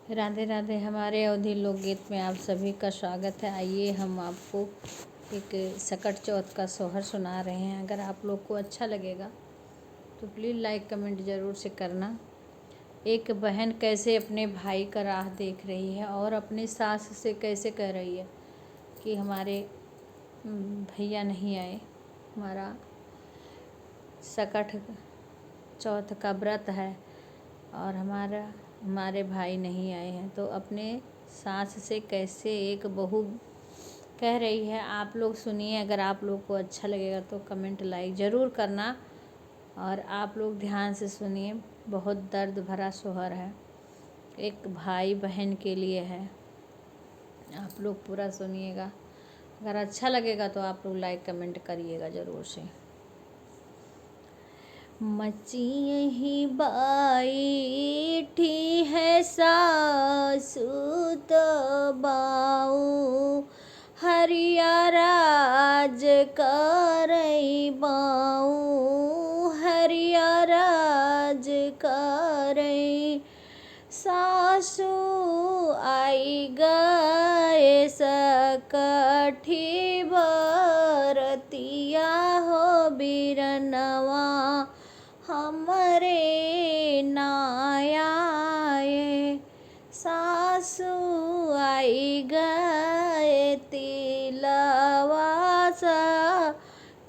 राधे राधे। हमारे अवधी लोकगीत में आप सभी का स्वागत है। आइए हम आपको एक सकट चौथ का सोहर सुना रहे हैं। अगर आप लोग को अच्छा लगेगा तो प्लीज़ लाइक कमेंट ज़रूर से करना। एक बहन कैसे अपने भाई का राह देख रही है और अपनी सास से कैसे कह रही है कि हमारे भैया नहीं आए, हमारा सकट चौथ का व्रत है और हमारे भाई नहीं आए हैं, तो अपने सास से कैसे एक बहू कह रही है। आप लोग सुनिए। अगर आप लोग को अच्छा लगेगा तो कमेंट लाइक ज़रूर करना और आप लोग ध्यान से सुनिए। बहुत दर्द भरा सोहर है, एक भाई बहन के लिए है। आप लोग पूरा सुनिएगा। अगर अच्छा लगेगा तो आप लोग लाइक कमेंट करिएगा ज़रूर से। मची यही बैठी है सासू तो बाऊ, हरिया राज करई बाऊ, हरिया राज करई। सासू आई गए सकठी बरतिया हो बिरनवा, हमरे नायाए। सासू आई गए तिलवा सा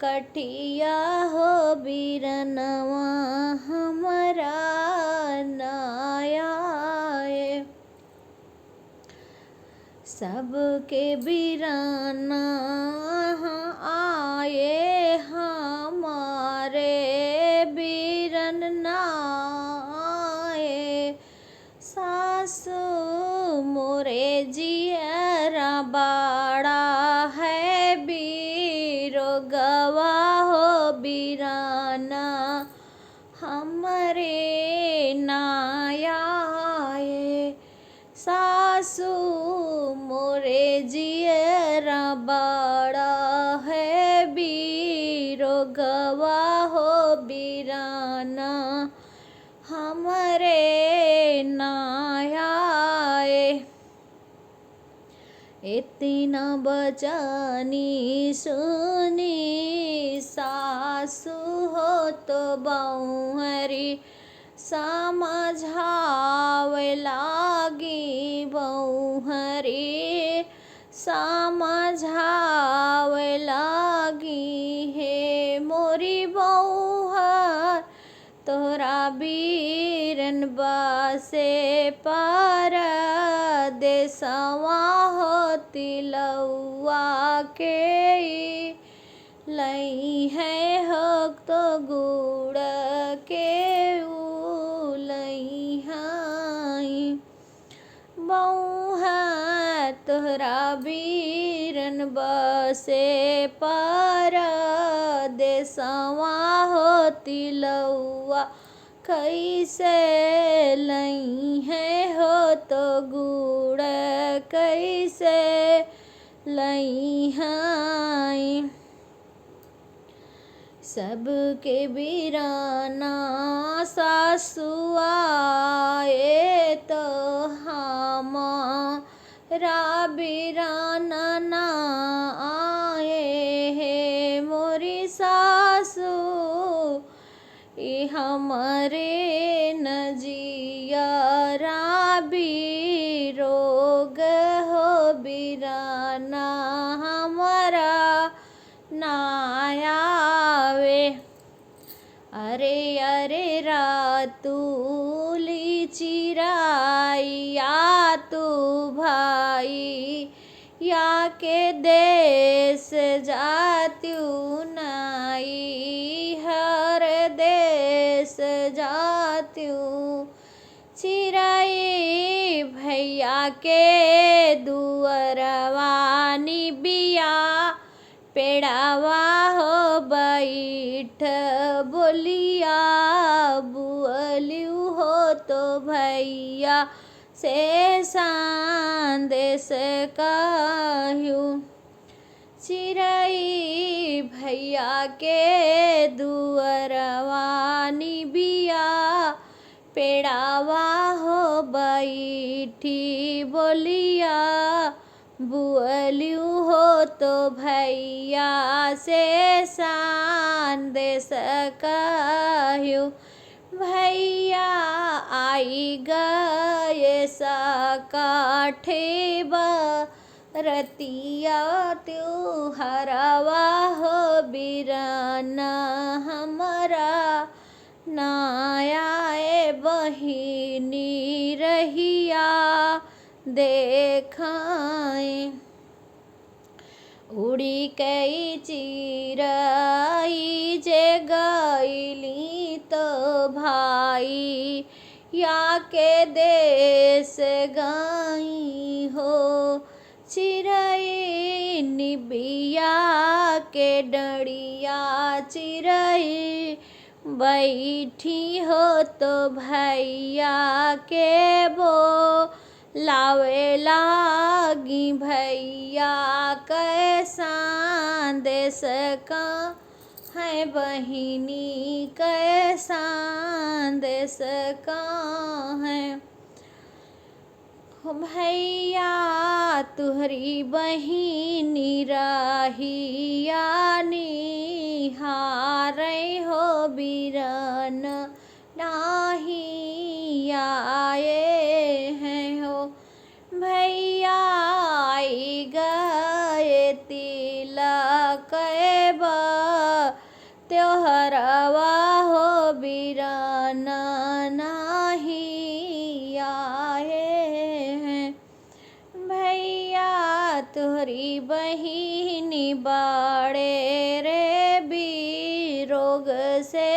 कठिया हो बिरनवा, हमरा नायाए। सबके बिराना आए, हमारे बिरन नाए। सासू मोरे जियरा बाड़ा है, बीरो गवा हो बिराना, हमरे नायाए। सासू मोरे जियरा बाड़ा है, बीरो गवा हो बिराना, हमरे नायाए। इतना बचानी सुनी सासू हो तो बहुहरी, समझावे लागी बहुहरी, समझावे लागी। हे मोरी बहुहर तोरा बीरन बासे पार देसवा हो तिलौआ के लई है हक तो गुड़ के लई हाई। बहु है तोहरा बीरन बसे पार देसवा हो तिलौआ, कैसे लई है हो तो गुड़ कैसे लई हाई। सबके बिराना सासू आए, तो हमारा बिराना ना आए। हे मोरी सासू ई हमरे नजियरा रोग हो बिराना, हमारा नायावे। अरे अरे रातूली चिराइया तू भाई, या के देश जात्यू नाई, हर देश जात्यू चिराई। भैया के दुअरवानी बिया पेड़ावा हो बैठ बोलिया, बुअलियू हो तो भैया से संदेश कहूँ। चिरई भैया के दुअरवानी बिया पेड़ावा हो बैठी बोलिया, बुअलियू हो तो भैया से संदेश कहूँ। भैया आई गए सकाठे रतिया त्योहरवा हो बिरन हमरा नायाए बहिनी रहिया देखाएं। उड़ी कई चिरई जे गईली तो भाई या के देश गई हो। चिरई निबिया के डड़िया चिरई बैठी हो तो भैया के बो लावे लागी। भैया कैसा देश का है बहिनी कैसा देश का है। भैया तुहरी बहिनी रहिया निहारे हो बिरन नाही आए हैं हो। भैया आई गए तिलक त्योहरवा हो बिरन नाही आए हैं। भैया तुहरी बहिनी बाड़े रे बीरोग से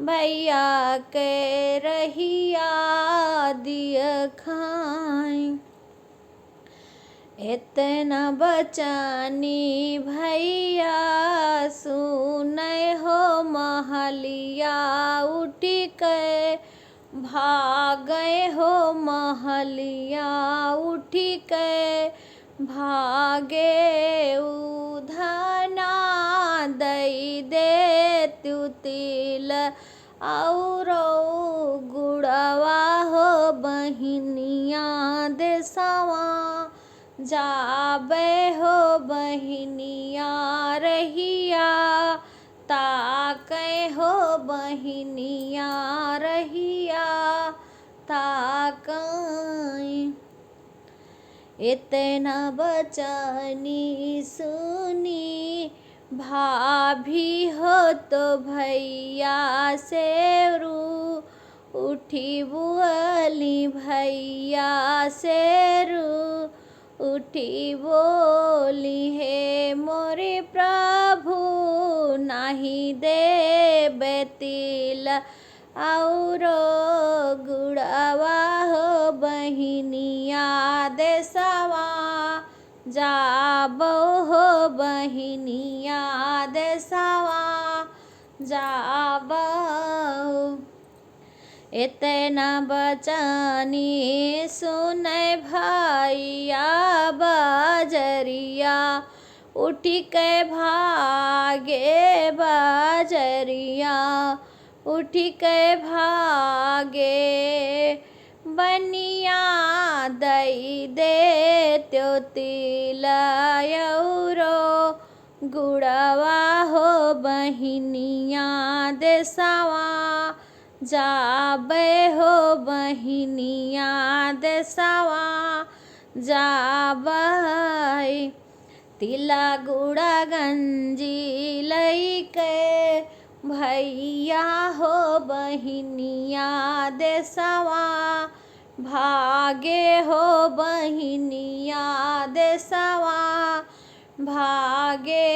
भैया के रहिया दिखाएं। इतना बचानी भैया सुनै हो महलिया उठी के भागे हो महलिया उठी के भागे। उधना दई दे तू तिल और गुड़वा हो बहिनिया देसवा जाबे हो बहिनिया रहिया ताके हो बहिनिया रहिया ताकई। इतना बचनी सुनी भाभी हो तो भैया से रू उठी बुअली। भैया से रू उठी बोली हे मोरे प्रभु नाही दे बेतिल और गुड़वा हो बहिनिया देसवा जाबो हो बहिनिया देसवा जाबो। इतना बचनी सुनै भैया बजरिया उठी के भागे बजरिया उठी के भागे। बनिया दई दे त्यो तिल औरो गुड़वा हो बहिनिया देसवा जाबे हो बहिनिया देसवा जाबे। तिला गुड़ा गंजी लईके भैया हो बहिनिया देसवा भागे हो बहिनिया देसवा भागे।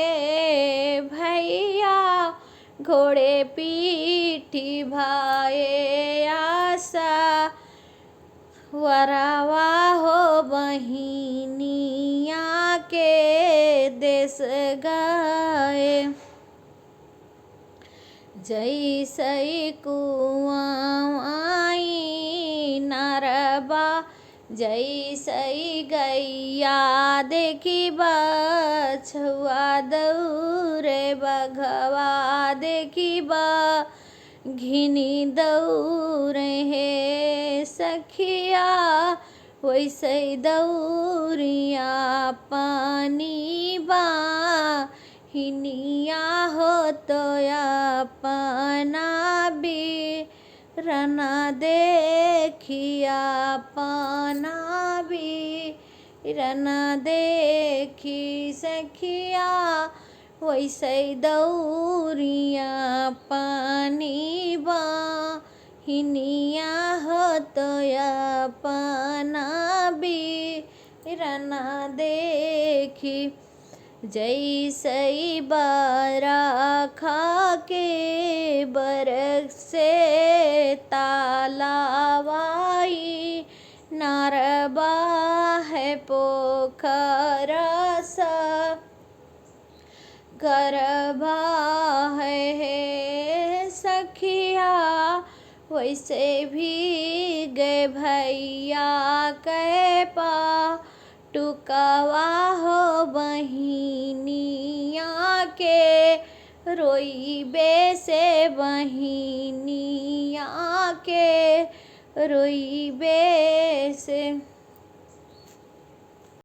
भैया घोड़े पीठी भाए आशा वरवा हो बहिनिया के देश गए। जैसे कुआं आई नरबा जैसे गैया देखी बछुआ दौरे बघवा देखी घिनी दौरे हे सखिया वैसे दौरिया पानी बा हिनिया हो तो अपना रना देखिया पाना रना देखी सखिया वैसे दौरिया पानी बा हिनिया हो तो अपना रना देखी जैसे बारा खा के बरक से तालावाई नारबा है पोखरा सा गरबा है सखिया वैसे भी गए भैया के पा टुकवा हो बहिनिया के रोई बे से बहिनिया के रोई बे से।